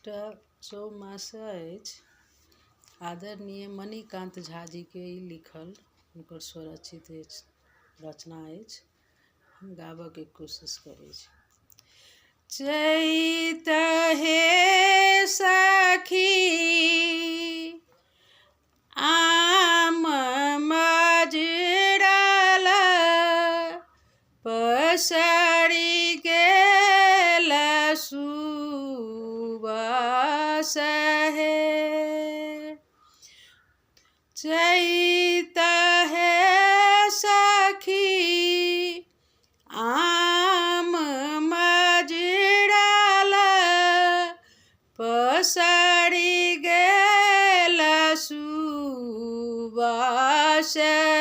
एकटा चौमासा अछि। आदरणीय मणिकान्त झा जी के ई लिखल हुनकर स्वरचित रचना अछि। हम गाबऽके कोशिश करै छी। चैत हे सखी आम मजरल पसरि गेल सुबास हे। चैत हे सखी आम मजरल पसरि गेल सुबास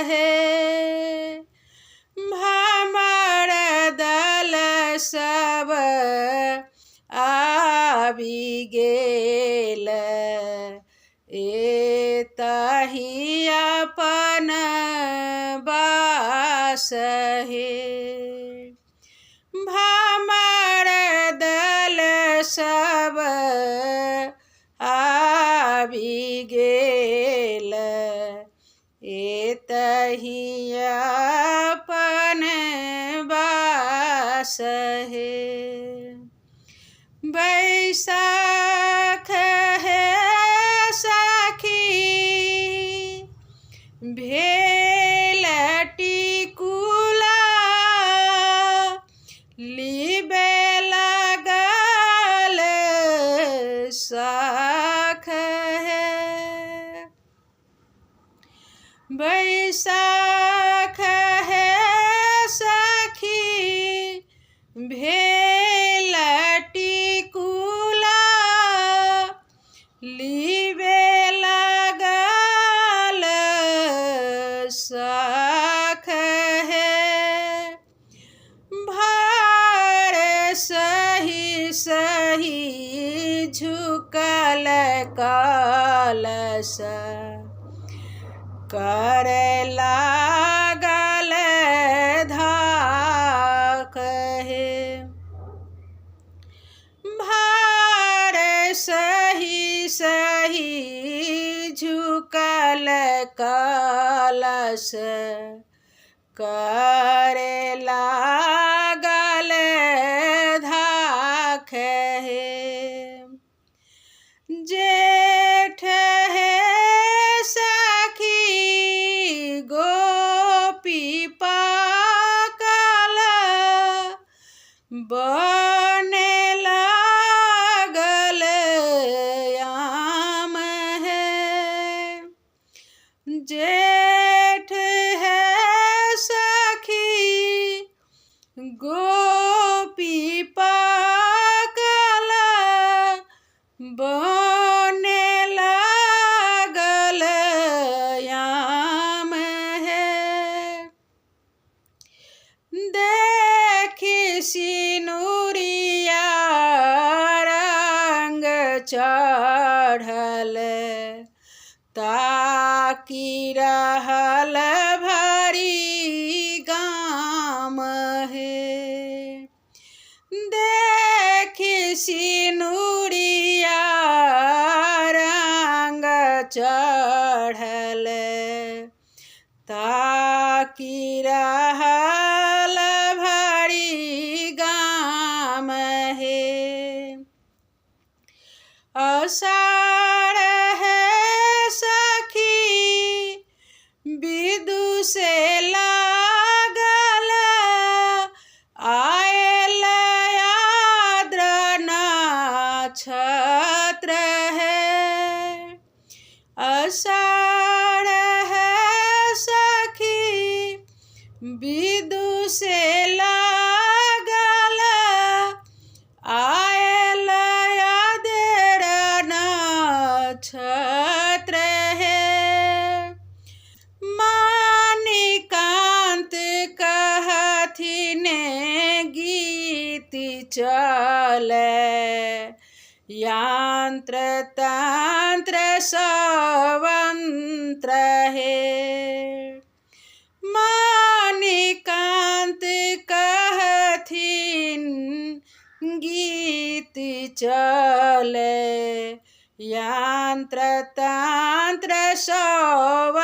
हे। भ्रमर दल सब आबि गेल एतहि अपन बास हे। भ्रमर दल सब आबि गेल एतहि अपन बास हे। बैसाख हे सखी भेल टिकुला लिबे लागल साख हे। बैसाख हे सखी भेल टिकुला लिबे लागल साख हे। भार सही सही झुकल कलश करे लागल धाक हे। भार सही सही झुकल कलश करे लागल धाक हे। जेठ हे सखी गोपी पाकल बने लागल आम हे। जेठ हे सखी गोपी पाकल बने लागल आम हे। देखि सिनुरिया रंग चढ़ल ताकि रहल भरी गाम हे। देखि सिनुरिया रंग चढ़ल ताकि रहल भरी गाम हे। आषाढ़ हे सखी विदुषे लागल आयल आर्द्र नक्षत्र हे। आषाढ़ हे सखी विदुषे लागल आयल आर्द्र नक्षत्र हे। मणिकान्त कहथिन गीत चले यंत्र तंत्र सवंत्र हे। मणिकान्त कहथिन गीत चले यंत्र तंत्र सब